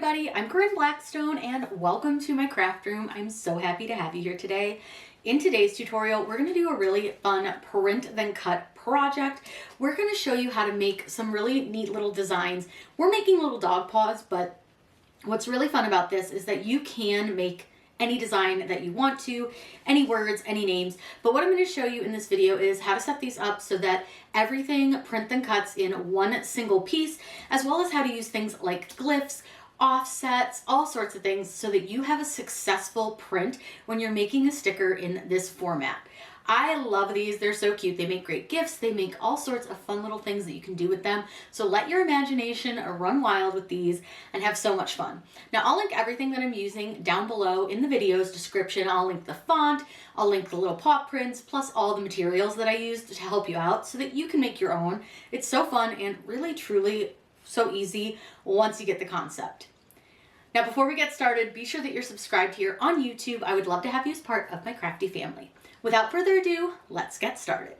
everybody, I'm Corinne Blackstone and welcome to my craft room. I'm so happy to have you here today. In today's tutorial, we're going to do a really fun print then cut project. We're going to show you how to make some really neat little designs. We're making little dog paws, but what's really fun about this is that you can make any design that you want to, any words, any names. But what I'm going to show you in this video is how to set these up so that everything print then cuts in one single piece, as well as how to use things like glyphs, offsets, all sorts of things so that you have a successful print when you're making a sticker in this format. I love these. They're so cute. They make great gifts. They make all sorts of fun little things that you can do with them. So let your imagination run wild with these and have so much fun. Now, I'll link everything that I'm using down below in the video's description. I'll link the font, I'll link the little paw prints, plus all the materials that I used to help you out so that you can make your own. It's so fun and really, truly so easy once you get the concept. Now, before we get started, be sure that you're subscribed here on YouTube. I would love to have you as part of my crafty family. Without further ado, let's get started.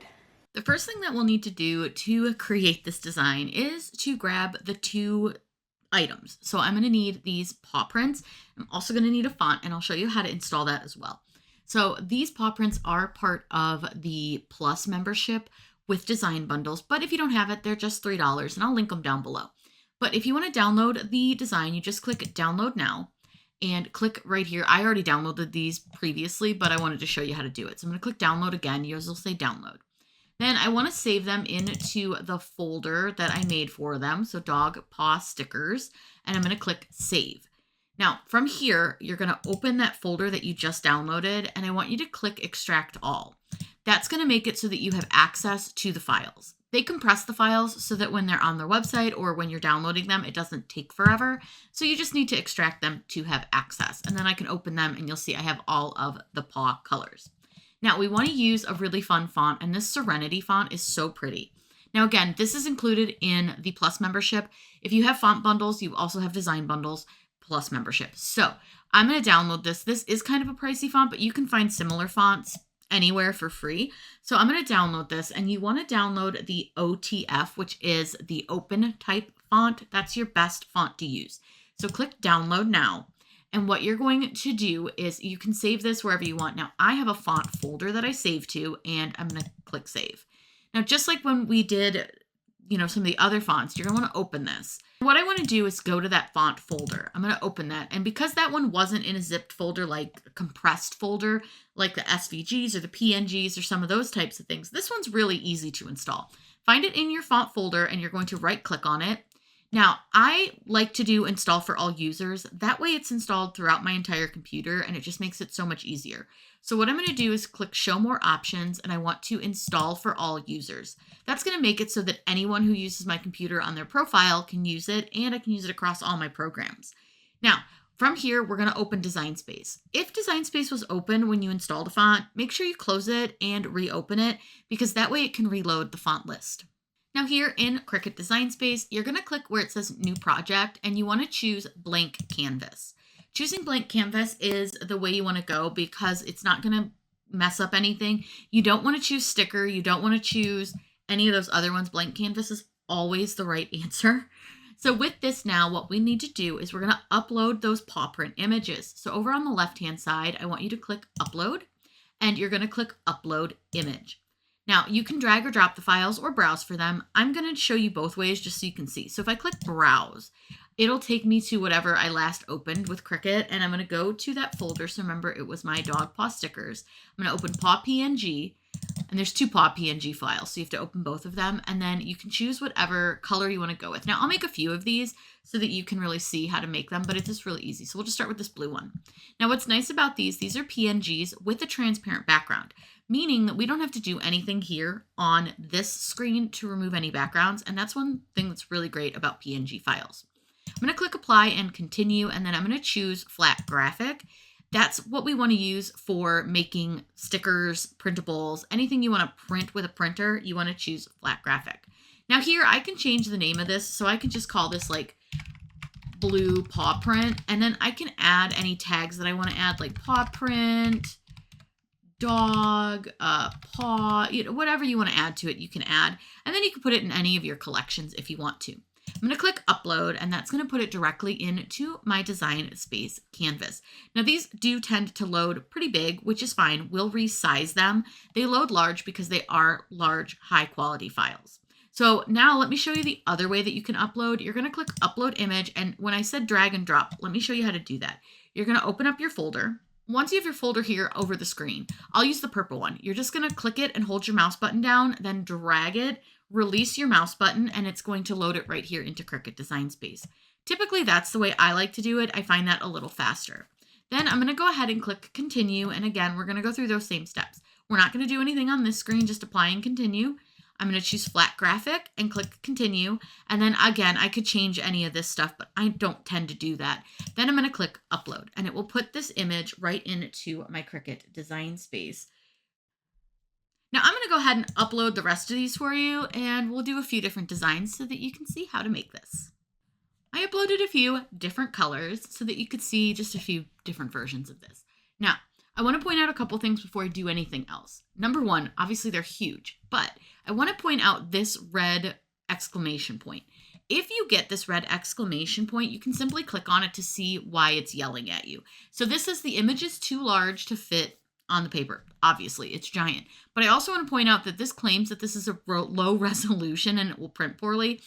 The first thing that we'll need to do to create this design is to grab the two items. So I'm going to need these paw prints. I'm also going to need a font, and I'll show you how to install that as well. So these paw prints are part of the Plus membership with design bundles, but if you don't have it, they're just $3, and I'll link them down below. But if you want to download the design, you just click download now. And click right here. I already downloaded these previously, but I wanted to show you how to do it. So I'm going to click download again. Yours will say download. Then I want to save them into the folder that I made for them. So dog paw stickers. And I'm going to click save. Now from here, you're going to open that folder that you just downloaded. And I want you to click extract all. That's going to make it so that you have access to the files. They compress the files so that when they're on their website or when you're downloading them, it doesn't take forever. So you just need to extract them to have access. And then I can open them and you'll see I have all of the paw colors. Now we want to use a really fun font, and this Serenity font is so pretty. Now again, this is included in the Plus membership. If you have font bundles, you also have design bundles Plus membership. So I'm going to download this. This is kind of a pricey font, but you can find similar fonts anywhere for free. So I'm going to download this, and you want to download the OTF, which is the open type font. That's your best font to use. So click download now. And what you're going to do is you can save this wherever you want. Now I have a font folder that I save to, and I'm going to click save. Now, just like when we did, some of the other fonts, you're going to want to open this. What I want to do is go to that font folder. I'm going to open that. And because that one wasn't in a zipped folder, like a compressed folder, like the SVGs or the PNGs or some of those types of things, this one's really easy to install. Find it in your font folder and you're going to right click on it. Now, I like to do install for all users. That way it's installed throughout my entire computer and it just makes it so much easier. So what I'm going to do is click show more options, and I want to install for all users. That's going to make it so that anyone who uses my computer on their profile can use it, and I can use it across all my programs. Now, from here, we're going to open Design Space. If Design Space was open when you installed a font, make sure you close it and reopen it, because that way it can reload the font list. Now here in Cricut Design Space, you're going to click where it says New Project, and you want to choose Blank Canvas. Choosing blank canvas is the way you want to go because it's not going to mess up anything. You don't want to choose sticker. You don't want to choose any of those other ones. Blank canvas is always the right answer. So with this now, what we need to do is we're going to upload those paw print images. So over on the left-hand side, I want you to click upload, and you're going to click upload image. Now you can drag or drop the files or browse for them. I'm going to show you both ways just so you can see. So if I click browse, it'll take me to whatever I last opened with Cricut, and I'm going to go to that folder. So remember, it was my dog paw stickers. I'm going to open paw PNG, and there's two paw PNG files, so you have to open both of them, and then you can choose whatever color you want to go with. Now I'll make a few of these so that you can really see how to make them, but it's just really easy. So we'll just start with this blue one. Now what's nice about these are PNGs with a transparent background, meaning that we don't have to do anything here on this screen to remove any backgrounds, and that's one thing that's really great about PNG files. I'm going to click apply and continue, and then I'm going to choose flat graphic. That's what we want to use for making stickers, printables, anything you want to print with a printer, you want to choose flat graphic. Now here I can change the name of this, so I can just call this like blue paw print, and then I can add any tags that I want to add, like paw print, dog, paw, whatever you want to add to it, you can add, and then you can put it in any of your collections if you want to. I'm going to click upload, and that's going to put it directly into my design space canvas. Now these do tend to load pretty big, which is fine. We'll resize them. They load large because they are large, high quality files. So now let me show you the other way that you can upload. You're going to click upload image. And when I said drag and drop, let me show you how to do that. You're going to open up your folder. Once you have your folder here over the screen, I'll use the purple one. You're just going to click it and hold your mouse button down, then drag it, release your mouse button, and it's going to load it right here into Cricut Design Space. Typically, that's the way I like to do it. I find that a little faster. Then I'm going to go ahead and click continue. And again, we're going to go through those same steps. We're not going to do anything on this screen, just apply and continue. I'm going to choose flat graphic and click continue. And then again, I could change any of this stuff, but I don't tend to do that. Then I'm going to click upload, and it will put this image right into my Cricut Design Space. Now I'm going to go ahead and upload the rest of these for you, and we'll do a few different designs so that you can see how to make this. I uploaded a few different colors so that you could see just a few different versions of this. Now, I want to point out a couple things before I do anything else. Number one, obviously they're huge, but I want to point out this red exclamation point. If you get this red exclamation point, you can simply click on it to see why it's yelling at you. So this says the image is too large to fit on the paper. Obviously, it's giant. But I also want to point out that this claims that this is a low resolution and it will print poorly.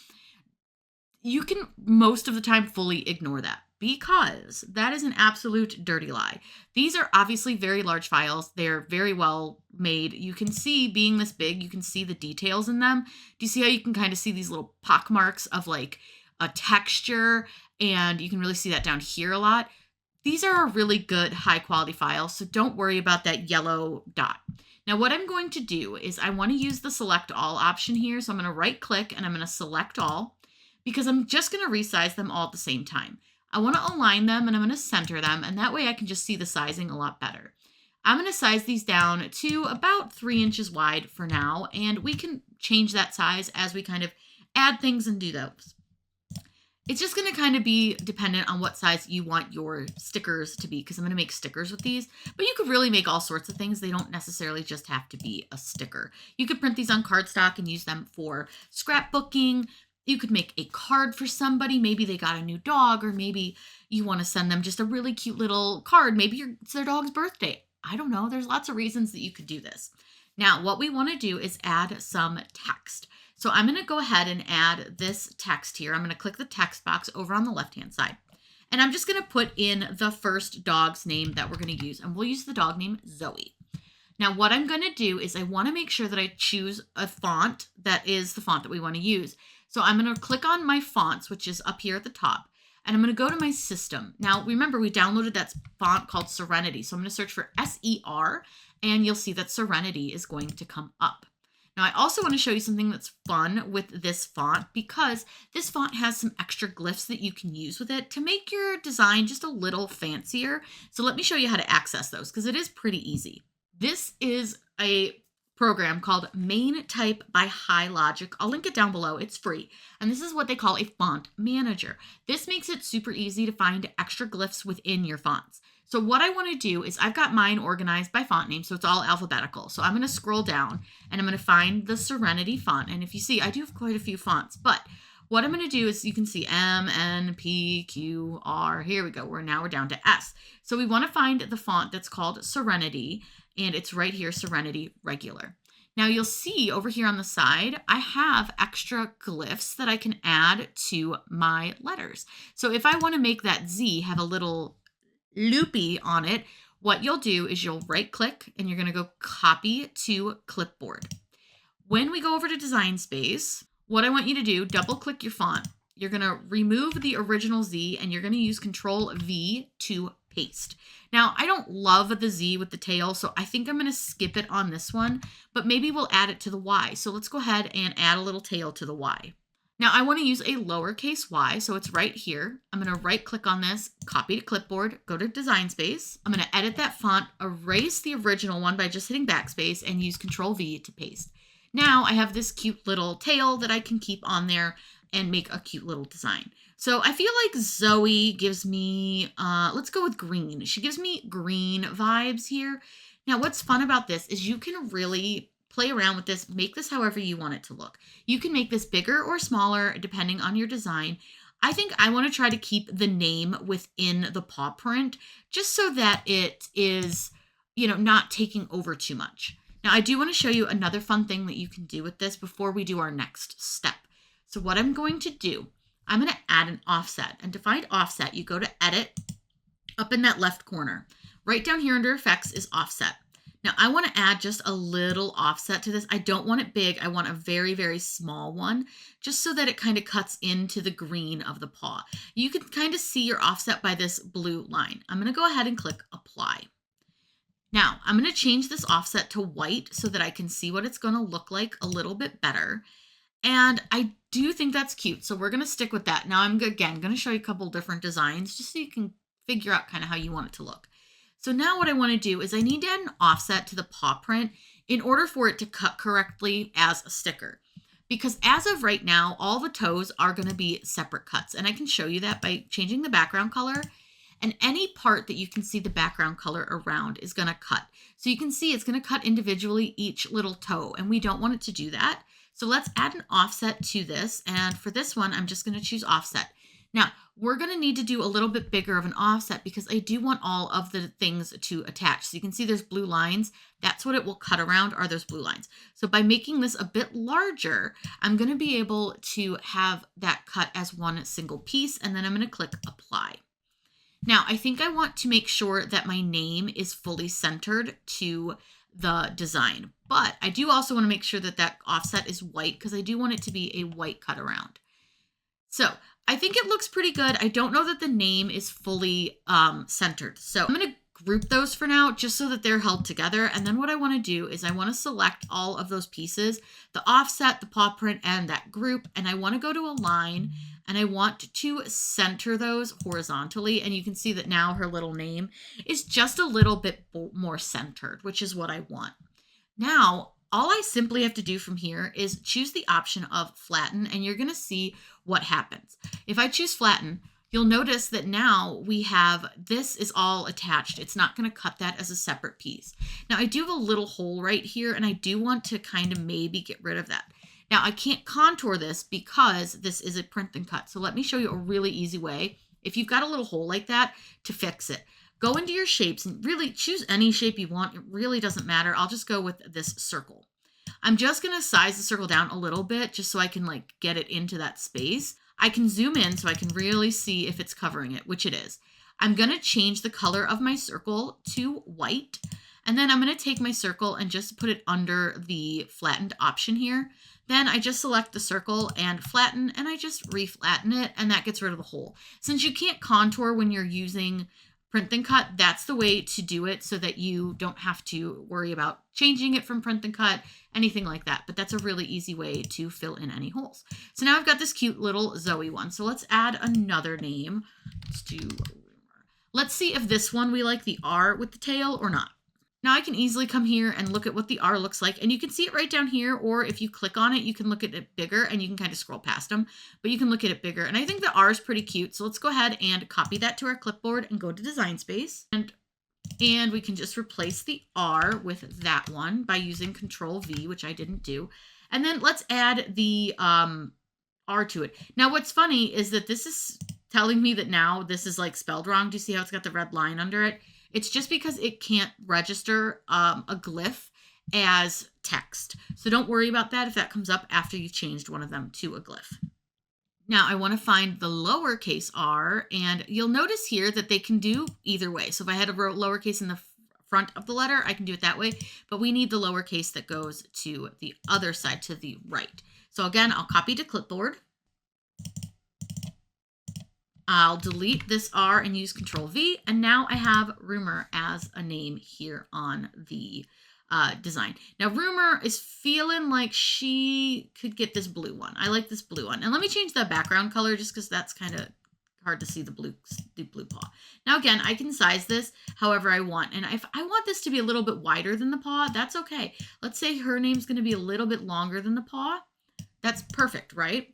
You can most of the time fully ignore that, because that is an absolute dirty lie. These are obviously very large files. They're very well made. You can see, being this big, you can see the details in them. Do you see how you can kind of see these little pock marks of like a texture? And you can really see that down here a lot. These are a really good high quality file, so don't worry about that yellow dot. Now what I'm going to do is I want to use the select all option here. So I'm going to right click and I'm going to select all, because I'm just going to resize them all at the same time. I want to align them and I'm going to center them, and that way I can just see the sizing a lot better. I'm going to size these down to about 3 inches wide for now, and we can change that size as we kind of add things and do those. It's just going to kind of be dependent on what size you want your stickers to be, because I'm going to make stickers with these, but you could really make all sorts of things. They don't necessarily just have to be a sticker. You could print these on cardstock and use them for scrapbooking. You could make a card for somebody. Maybe they got a new dog, or maybe you want to send them just a really cute little card. Maybe it's their dog's birthday. I don't know. There's lots of reasons that you could do this. Now, what we want to do is add some text. So I'm going to go ahead and add this text here. I'm going to click the text box over on the left-hand side. And I'm just going to put in the first dog's name that we're going to use. And we'll use the dog name Zoe. Now, what I'm going to do is I want to make sure that I choose a font that is the font that we want to use. So I'm going to click on my fonts, which is up here at the top, and I'm going to go to my system. Now, remember, we downloaded that font called Serenity. So I'm going to search for SER, and you'll see that Serenity is going to come up. Now, I also want to show you something that's fun with this font, because this font has some extra glyphs that you can use with it to make your design just a little fancier. So let me show you how to access those, because it is pretty easy. This is a program called Main Type by HiLogic. I'll link it down below. It's free. And this is what they call a font manager. This makes it super easy to find extra glyphs within your fonts. So what I want to do is I've got mine organized by font name, so it's all alphabetical. So I'm going to scroll down and I'm going to find the Serenity font. And if you see, I do have quite a few fonts, but what I'm going to do is you can see M, N, P, Q, R. Here we go. Now we're down to S. So we want to find the font that's called Serenity, and it's right here, Serenity Regular. Now you'll see over here on the side, I have extra glyphs that I can add to my letters. So if I want to make that Z have a little loopy on it, what you'll do is you'll right click and you're going to go copy to clipboard. When we go over to Design Space, what I want you to do, double click your font. You're going to remove the original Z and you're going to use Control V to paste. Now, I don't love the Z with the tail, so I think I'm going to skip it on this one, but maybe we'll add it to the Y. So let's go ahead and add a little tail to the Y. Now I want to use a lowercase y, so it's right here. I'm going to right click on this, copy to clipboard, go to Design Space. I'm going to edit that font, erase the original one by just hitting backspace, and use Control V to paste. Now I have this cute little tail that I can keep on there and make a cute little design. So I feel like Zoe gives me, let's go with green. She gives me green vibes here. Now what's fun about this is you can really play around with this, make this however you want it to look. You can make this bigger or smaller depending on your design. I think I want to try to keep the name within the paw print just so that it is, not taking over too much. Now, I do want to show you another fun thing that you can do with this before we do our next step. So what I'm going to do, I'm going to add an offset. And to find offset, you go to Edit, up in that left corner. Right down here under Effects is Offset. Now, I want to add just a little offset to this. I don't want it big. I want a very, very small one, just so that it kind of cuts into the green of the paw. You can kind of see your offset by this blue line. I'm going to go ahead and click Apply. Now, I'm going to change this offset to white so that I can see what it's going to look like a little bit better. And I do think that's cute, so we're going to stick with that. Now, I'm again going to show you a couple different designs just so you can figure out kind of how you want it to look. So now what I want to do is I need to add an offset to the paw print in order for it to cut correctly as a sticker. Because as of right now, all the toes are going to be separate cuts. And I can show you that by changing the background color. And any part that you can see the background color around is going to cut. So you can see it's going to cut individually each little toe, and we don't want it to do that. So let's add an offset to this. And for this one, I'm just going to choose offset. Now, we're going to need to do a little bit bigger of an offset because I do want all of the things to attach. So you can see there's blue lines. That's what it will cut around, are those blue lines. So by making this a bit larger, I'm going to be able to have that cut as one single piece. And then I'm going to click Apply. Now, I think I want to make sure that my name is fully centered to the design, but I do also want to make sure that that offset is white because I do want it to be a white cut around. So I think it looks pretty good. I don't know that the name is fully centered. So I'm going to group those for now just so that they're held together. And then what I want to do is I want to select all of those pieces, the offset, the paw print, and that group. And I want to go to Align. And I want to center those horizontally. And you can see that now her little name is just a little bit more centered, which is what I want. Now, all I simply have to do from here is choose the option of flatten, and you're going to see what happens. If I choose flatten, you'll notice that now we have, this is all attached. It's not going to cut that as a separate piece. Now, I do have a little hole right here, and I do want to kind of maybe get rid of that. Now, I can't contour this because this is a print and cut. So let me show you a really easy way. If you've got a little hole like that, to fix it. Go into your shapes and really choose any shape you want. It really doesn't matter. I'll just go with this circle. I'm just going to size the circle down a little bit just so I can get it into that space. I can zoom in so I can really see if it's covering it, which it is. I'm going to change the color of my circle to white. And then I'm going to take my circle and just put it under the flattened option here. Then I just select the circle and flatten, and I just reflatten it, and that gets rid of the hole. Since you can't contour when you're using Print Then Cut, that's the way to do it so that you don't have to worry about changing it from Print Then Cut, anything like that. But that's a really easy way to fill in any holes. So now I've got this cute little Zoe one. So let's add another name. Let's do Rumor. Let's see if this one we like the R with the tail or not. Now I can easily come here and look at what the R looks like, and you can see it right down here, or if you click on it, you can look at it bigger, and you can kind of scroll past them, but you can look at it bigger. And I think the R is pretty cute, so let's go ahead and copy that to our clipboard and go to Design Space. And we can just replace the R with that one by using Control V, which I didn't do. And then let's add the R to it. Now what's funny is that this is telling me that now this is spelled wrong. Do you see how it's got the red line under it? It's just because it can't register a glyph as text. So don't worry about that if that comes up after you've changed one of them to a glyph. Now I want to find the lowercase r, and you'll notice here that they can do either way. So if I had a lowercase in the front of the letter, I can do it that way, but we need the lowercase that goes to the other side, to the right. So again, I'll copy to clipboard. I'll delete this R and use Control V, and now I have Rumor as a name here on the design. Now Rumor is feeling like she could get this blue one. I like this blue one. And let me change the background color just because that's kind of hard to see the blue paw. Now again, I can size this however I want, and if I want this to be a little bit wider than the paw, that's okay. Let's say her name's going to be a little bit longer than the paw. That's perfect, right?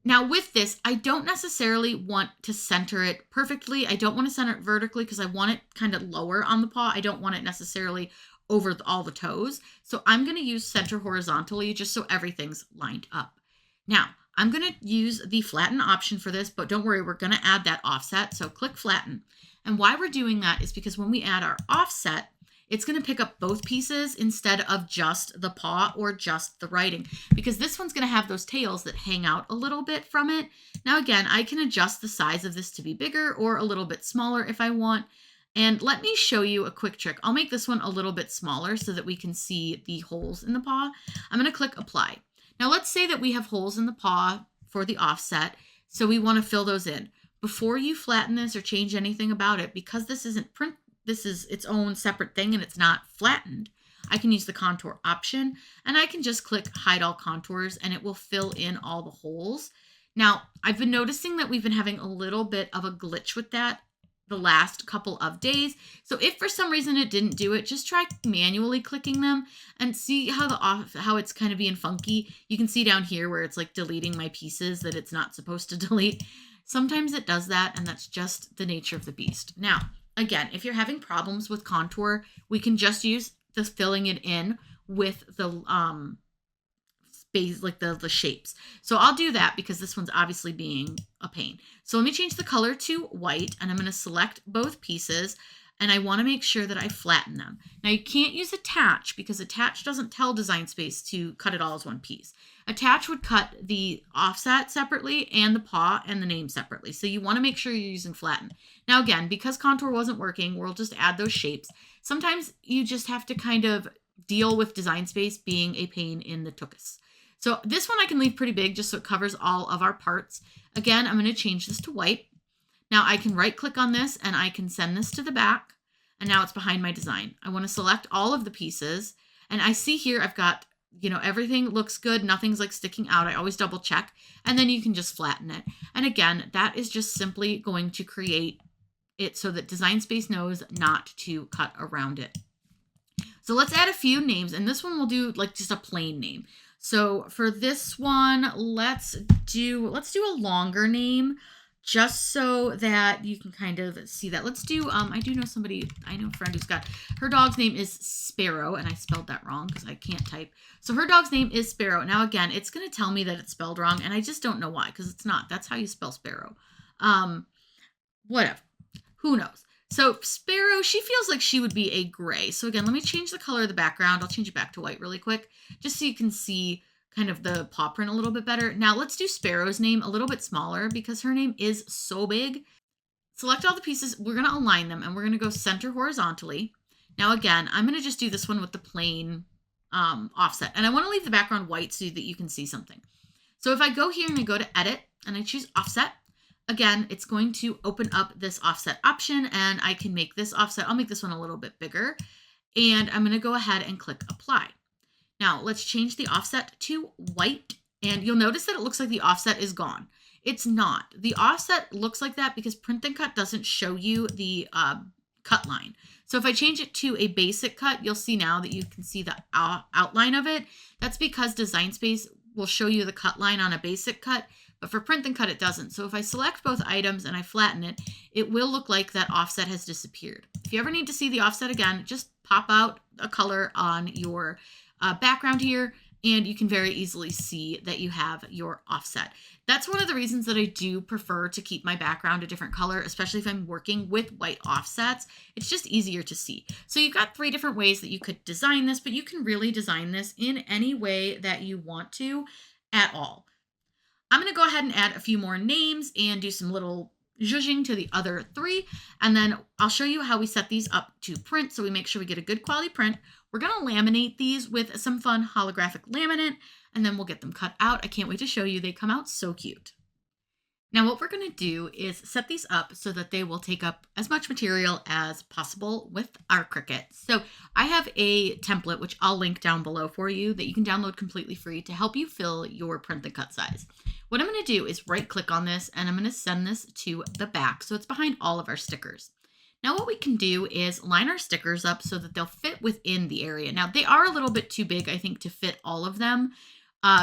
Now with this, I don't necessarily want to center it perfectly. I don't want to center it vertically because I want it kind of lower on the paw. I don't want it necessarily over all the toes. So I'm going to use center horizontally just so everything's lined up. Now, I'm going to use the flatten option for this, but don't worry, we're going to add that offset. So click flatten. And why we're doing that is because when we add our offset, it's going to pick up both pieces instead of just the paw or just the writing, because this one's going to have those tails that hang out a little bit from it. Now, again, I can adjust the size of this to be bigger or a little bit smaller if I want. And let me show you a quick trick. I'll make this one a little bit smaller so that we can see the holes in the paw. I'm going to click apply. Now, let's say that we have holes in the paw for the offset, so we want to fill those in. Before you flatten this or change anything about it, because this isn't print, this is its own separate thing and it's not flattened, I can use the contour option and I can just click hide all contours and it will fill in all the holes. Now, I've been noticing that we've been having a little bit of a glitch with that the last couple of days. So if for some reason it didn't do it, just try manually clicking them and see how it's kind of being funky. You can see down here where it's like deleting my pieces that it's not supposed to delete. Sometimes it does that, and that's just the nature of the beast. Now, again, if you're having problems with contour, we can just use the filling it in with the space, like the shapes. So I'll do that because this one's obviously being a pain. So let me change the color to white, and I'm going to select both pieces, and I want to make sure that I flatten them. Now, you can't use attach because attach doesn't tell Design Space to cut it all as one piece. Attach would cut the offset separately and the paw and the name separately. So you want to make sure you're using flatten. Now, again, because contour wasn't working, we'll just add those shapes. Sometimes you just have to kind of deal with Design Space being a pain in the tuchus. So this one I can leave pretty big just so it covers all of our parts. Again, I'm going to change this to white. Now I can right click on this and I can send this to the back, and now it's behind my design. I want to select all of the pieces, and I see here I've got, you know, everything looks good. Nothing's like sticking out. I always double check, and then you can just flatten it. And again, that is just simply going to create it so that Design Space knows not to cut around it. So let's add a few names, and this one we'll do like just a plain name. So for this one, let's do a longer name just so that you can kind of see that. Let's do, I know a friend who's got, her dog's name is Sparrow, and I spelled that wrong because I can't type. So her dog's name is Sparrow. Now, again, it's going to tell me that it's spelled wrong, and I just don't know why, because it's not. That's how you spell Sparrow. Whatever. Who knows? So Sparrow, she feels like she would be a gray. So again, let me change the color of the background. I'll change it back to white really quick, just so you can see kind of the paw print a little bit better. Now let's do Sparrow's name a little bit smaller because her name is so big. Select all the pieces. We're going to align them, and we're going to go center horizontally. Now again, I'm going to just do this one with the plain offset, and I want to leave the background white so that you can see something. So if I go here and I go to edit and I choose offset, again, it's going to open up this offset option, and I can make this offset. I'll make this one a little bit bigger, and I'm going to go ahead and click apply. Now let's change the offset to white, and you'll notice that it looks like the offset is gone. It's not. The offset looks like that because Print Then Cut doesn't show you the cut line. So if I change it to a basic cut, you'll see now that you can see the outline of it. That's because Design Space will show you the cut line on a basic cut, but for Print Then Cut, it doesn't. So if I select both items and I flatten it, it will look like that offset has disappeared. If you ever need to see the offset again, just pop out a color on your background here, and you can very easily see that you have your offset. That's one of the reasons that I do prefer to keep my background a different color, especially if I'm working with white offsets. It's just easier to see. So you've got 3 different ways that you could design this, but you can really design this in any way that you want to at all. I'm going to go ahead and add a few more names and do some little zhuzhing to the other 3, and then I'll show you how we set these up to print so we make sure we get a good quality print. We're going to laminate these with some fun holographic laminate, and then we'll get them cut out. I can't wait to show you. They come out so cute. Now what we're going to do is set these up so that they will take up as much material as possible with our Cricut. So I have a template, which I'll link down below for you, that you can download completely free to help you fill your Print Then Cut size. What I'm going to do is right click on this, and I'm going to send this to the back so it's behind all of our stickers. Now what we can do is line our stickers up so that they'll fit within the area. Now they are a little bit too big, I think, to fit all of them,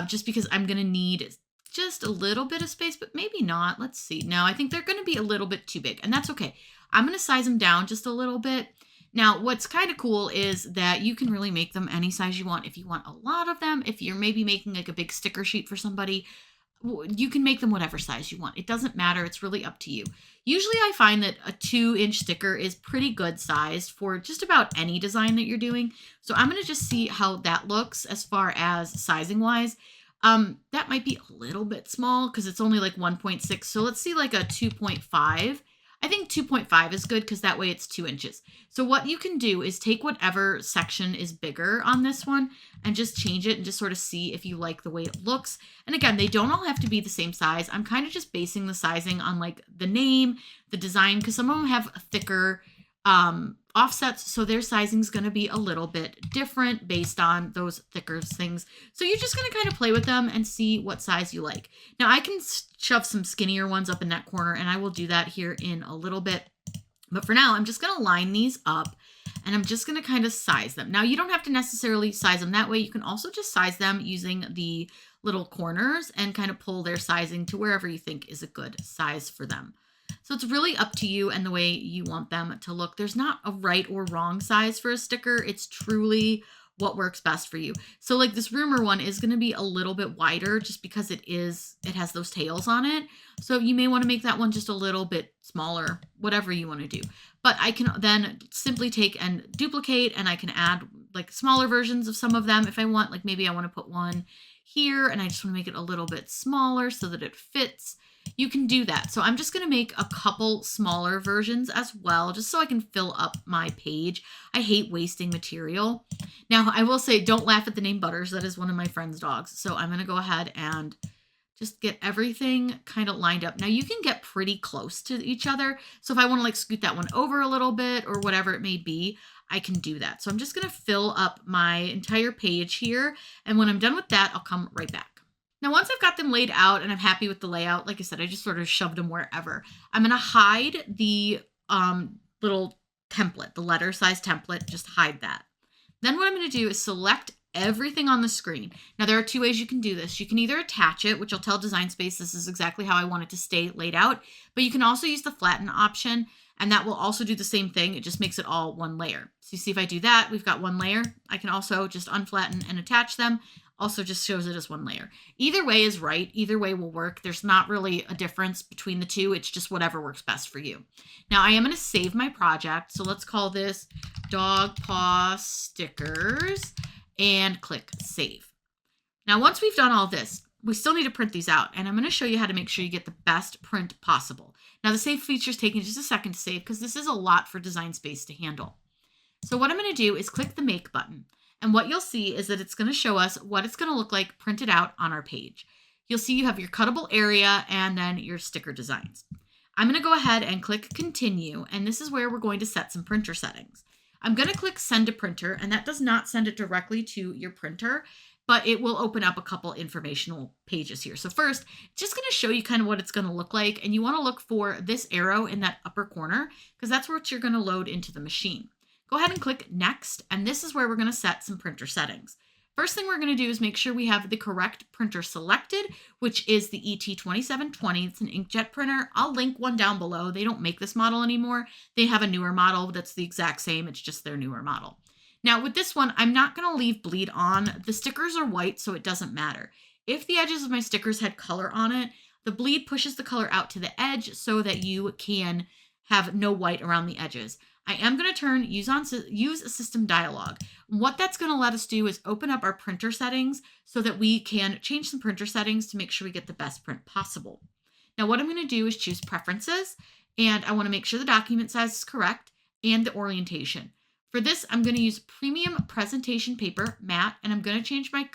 just because I'm going to need just a little bit of space, but maybe not. Let's see. No, I think they're going to be a little bit too big, and that's okay. I'm going to size them down just a little bit. Now, what's kind of cool is that you can really make them any size you want. If you want a lot of them, if you're maybe making like a big sticker sheet for somebody, you can make them whatever size you want. It doesn't matter. It's really up to you. Usually I find that a 2-inch sticker is pretty good sized for just about any design that you're doing. So I'm going to just see how that looks as far as sizing wise. That might be a little bit small because it's only like 1.6. So let's see like a 2.5. I think 2.5 is good because that way it's 2 inches. So what you can do is take whatever section is bigger on this one and just change it and just sort of see if you like the way it looks. And again, they don't all have to be the same size. I'm kind of just basing the sizing on like the name, the design, because some of them have thicker offsets, so their sizing is going to be a little bit different based on those thicker things. So you're just going to kind of play with them and see what size you like. Now I can shove some skinnier ones up in that corner, and I will do that here in a little bit. But for now, I'm just going to line these up and I'm just going to kind of size them. Now you don't have to necessarily size them that way. You can also just size them using the little corners and kind of pull their sizing to wherever you think is a good size for them. So it's really up to you and the way you want them to look. There's not a right or wrong size for a sticker. It's truly what works best for you. So like this rumor one is going to be a little bit wider just because it has those tails on it. So you may want to make that one just a little bit smaller, whatever you want to do. But I can then simply take and duplicate, and I can add like smaller versions of some of them if I want. Like maybe I want to put one here and I just want to make it a little bit smaller so that it fits. You can do that. So I'm just going to make a couple smaller versions as well, just so I can fill up my page. I hate wasting material. Now, I will say, don't laugh at the name Butters. That is one of my friend's dogs. So I'm going to go ahead and just get everything kind of lined up. Now you can get pretty close to each other. So if I want to like scoot that one over a little bit or whatever it may be, I can do that. So I'm just going to fill up my entire page here. And when I'm done with that, I'll come right back. Now, once I've got them laid out and I'm happy with the layout, like I said, I just sort of shoved them wherever. I'm going to hide the little template, the letter size template, just hide that. Then what I'm going to do is select everything on the screen. Now, there are two ways you can do this. You can either attach it, which will tell Design Space this is exactly how I want it to stay laid out, but you can also use the flatten option, and that will also do the same thing. It just makes it all one layer. So you see if I do that, we've got one layer. I can also just unflatten and attach them. Also just shows it as one layer. Either way is right. Either way will work. There's not really a difference between the two. It's just whatever works best for you. Now I am going to save my project. So let's call this Dog Paw Stickers and click Save. Now once we've done all this, we still need to print these out, and I'm going to show you how to make sure you get the best print possible. Now the save feature is taking just a second to save because this is a lot for Design Space to handle. So what I'm going to do is click the Make button. And what you'll see is that it's going to show us what it's going to look like printed out on our page. You'll see you have your cuttable area and then your sticker designs. I'm going to go ahead and click Continue, and this is where we're going to set some printer settings. I'm going to click Send to Printer, and that does not send it directly to your printer, but it will open up a couple informational pages here. So first, it's just going to show you kind of what it's going to look like, and you want to look for this arrow in that upper corner because that's what you're going to load into the machine. Go ahead and click Next, and this is where we're going to set some printer settings. First thing we're going to do is make sure we have the correct printer selected, which is the ET2720. It's an inkjet printer. I'll link one down below. They don't make this model anymore. They have a newer model that's the exact same. It's just their newer model. Now with this one, I'm not going to leave bleed on. The stickers are white, so it doesn't matter. If the edges of my stickers had color on it, the bleed pushes the color out to the edge so that you can have no white around the edges. I am going to turn Use System Dialog. What that's going to let us do is open up our printer settings so that we can change some printer settings to make sure we get the best print possible. Now what I'm going to do is choose Preferences, and I want to make sure the document size is correct and the orientation. For this, I'm going to use Premium Presentation Paper Matte, and I'm going to change my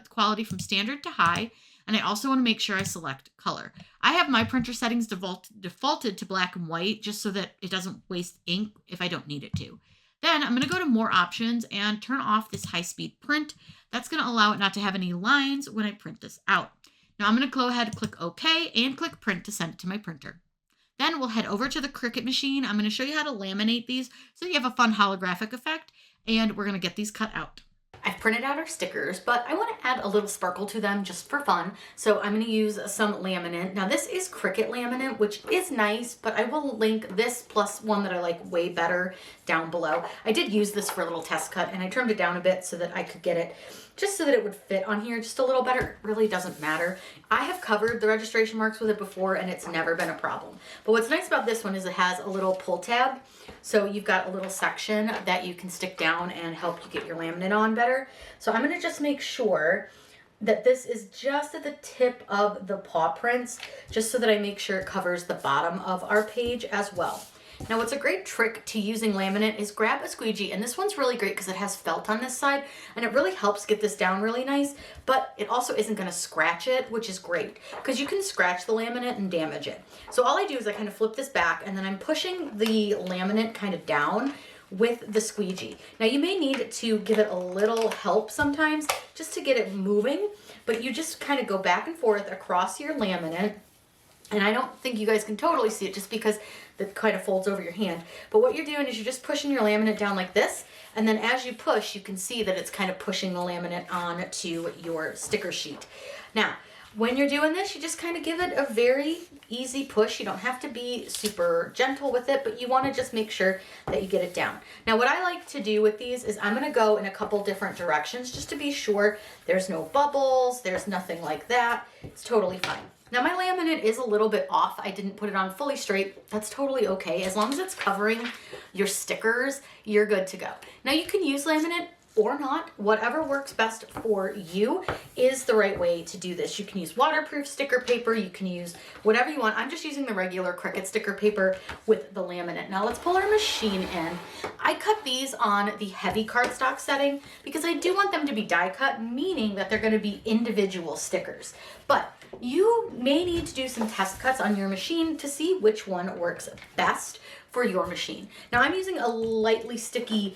quality from standard to high. And I also want to make sure I select color. I have my printer settings defaulted to black and white just so that it doesn't waste ink if I don't need it to. Then I'm going to go to More Options and turn off this high-speed print. That's going to allow it not to have any lines when I print this out. Now I'm going to go ahead and click OK and click Print to send it to my printer. Then we'll head over to the Cricut machine. I'm going to show you how to laminate these so you have a fun holographic effect, and we're going to get these cut out. I've printed out our stickers, but I want to add a little sparkle to them just for fun. So I'm going to use some laminate. Now this is Cricut laminate, which is nice, but I will link this plus one that I like way better down below. I did use this for a little test cut and I trimmed it down a bit so that I could get it just so that it would fit on here just a little better. It really doesn't matter. I have covered the registration marks with it before and it's never been a problem. But what's nice about this one is it has a little pull tab. So you've got a little section that you can stick down and help you get your laminate on better. So I'm going to just make sure that this is just at the tip of the paw prints, just so that I make sure it covers the bottom of our page as well. Now what's a great trick to using laminate is grab a squeegee, and this one's really great because it has felt on this side and it really helps get this down really nice, but it also isn't going to scratch it, which is great because you can scratch the laminate and damage it. So all I do is I kind of flip this back and then I'm pushing the laminate kind of down with the squeegee. Now you may need to give it a little help sometimes just to get it moving, but you just kind of go back and forth across your laminate. And I don't think you guys can totally see it just because it kind of folds over your hand. But what you're doing is you're just pushing your laminate down like this. And then as you push, you can see that it's kind of pushing the laminate onto your sticker sheet. Now, when you're doing this, you just kind of give it a very easy push. You don't have to be super gentle with it, but you want to just make sure that you get it down. Now, what I like to do with these is I'm going to go in a couple different directions just to be sure there's no bubbles, there's nothing like that. It's totally fine. Now my laminate is a little bit off. I didn't put it on fully straight. That's totally okay. As long as it's covering your stickers, you're good to go. Now you can use laminate or not. Whatever works best for you is the right way to do this. You can use waterproof sticker paper. You can use whatever you want. I'm just using the regular Cricut sticker paper with the laminate. Now let's pull our machine in. I cut these on the heavy cardstock setting because I do want them to be die cut, meaning that they're going to be individual stickers. But you may need to do some test cuts on your machine to see which one works best for your machine. Now I'm using a lightly sticky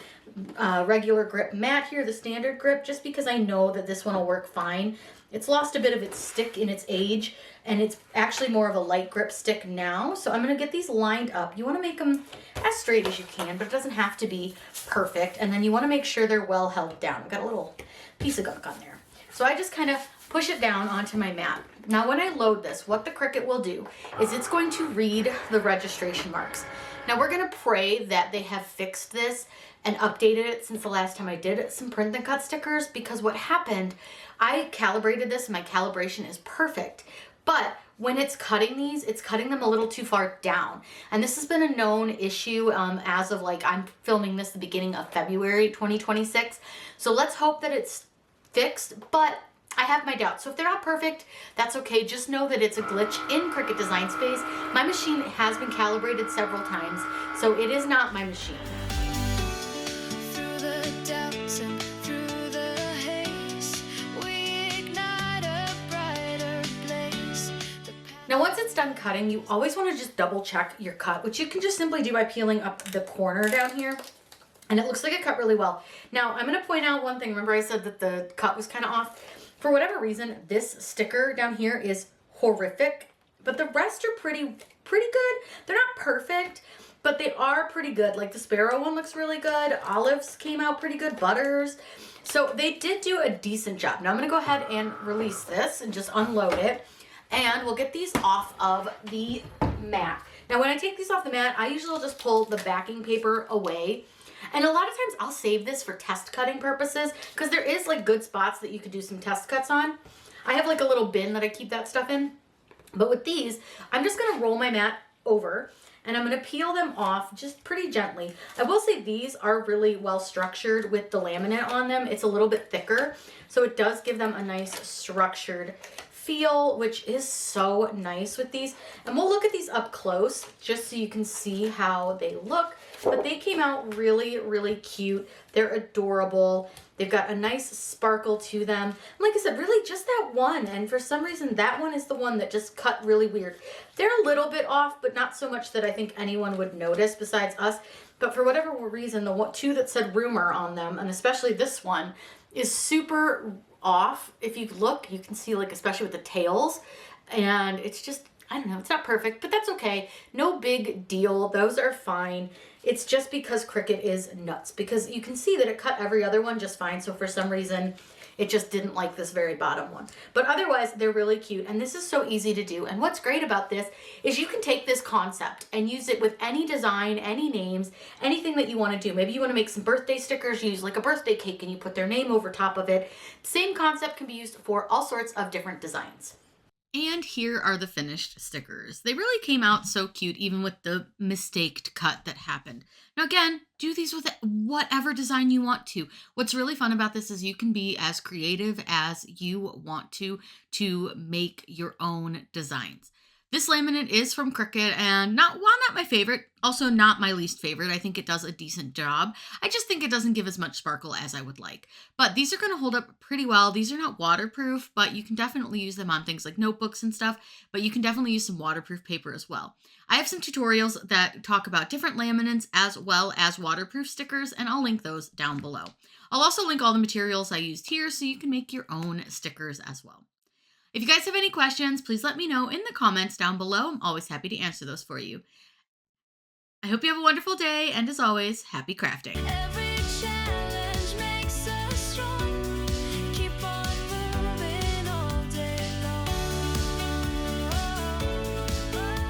regular grip mat here, the standard grip, just because I know that this one will work fine. It's lost a bit of its stick in its age, and it's actually more of a light grip stick now. So I'm gonna get these lined up. You wanna make them as straight as you can, but it doesn't have to be perfect. And then you wanna make sure they're well held down. I've got a little piece of gunk on there. So I just kind of push it down onto my mat. Now when I load this, what the Cricut will do is it's going to read the registration marks. Now we're gonna pray that they have fixed this and updated it since the last time I did some print then cut stickers, because what happened, I calibrated this and my calibration is perfect, but when it's cutting these, it's cutting them a little too far down. And this has been a known issue as of like, I'm filming this the beginning of February 2026. So let's hope that it's fixed, but I have my doubts. So if they're not perfect, that's okay. Just know that it's a glitch in Cricut Design Space. My machine has been calibrated several times, so it is not my machine. Through the doubts and through the haze, we ignite a brighter place. Now once it's done cutting, you always want to just double check your cut, which you can just simply do by peeling up the corner down here. And it looks like it cut really well. Now I'm going to point out one thing. Remember I said that the cut was kind of off? For whatever reason, this sticker down here is horrific, but the rest are pretty good. They're not perfect, but they are pretty good. Like the sparrow one looks really good. Olives came out pretty good. Butters. So they did do a decent job. Now I'm going to go ahead and release this and just unload it, and we'll get these off of the mat. Now when I take these off the mat, I usually will just pull the backing paper away. And a lot of times I'll save this for test cutting purposes because there is like good spots that you could do some test cuts on. I have like a little bin that I keep that stuff in. But with these, I'm just going to roll my mat over and I'm going to peel them off just pretty gently. I will say these are really well structured with the laminate on them. It's a little bit thicker, so it does give them a nice structured feel, which is so nice with these. And we'll look at these up close just so you can see how they look. But they came out really, really cute. They're adorable. They've got a nice sparkle to them. Like I said, really just that one. And for some reason, that one is the one that just cut really weird. They're a little bit off, but not so much that I think anyone would notice besides us. But for whatever reason, the two that said rumor on them, and especially this one, is super off. If you look, you can see, like, especially with the tails. And it's just, I don't know, it's not perfect, but that's okay. No big deal. Those are fine. It's just because Cricut is nuts, because you can see that it cut every other one just fine. So for some reason, it just didn't like this very bottom one. But otherwise, they're really cute. And this is so easy to do. And what's great about this is you can take this concept and use it with any design, any names, anything that you want to do. Maybe you want to make some birthday stickers, use like a birthday cake and you put their name over top of it. Same concept can be used for all sorts of different designs. And here are the finished stickers. They really came out so cute, even with the mistaked cut that happened. Now again, do these with whatever design you want to. What's really fun about this is you can be as creative as you want to make your own designs. This laminate is from Cricut, and not my favorite, also not my least favorite. I think it does a decent job. I just think it doesn't give as much sparkle as I would like. But these are going to hold up pretty well. These are not waterproof, but you can definitely use them on things like notebooks and stuff, but you can definitely use some waterproof paper as well. I have some tutorials that talk about different laminates as well as waterproof stickers, and I'll link those down below. I'll also link all the materials I used here so you can make your own stickers as well. If you guys have any questions, please let me know in the comments down below. I'm always happy to answer those for you. I hope you have a wonderful day, and as always, happy crafting.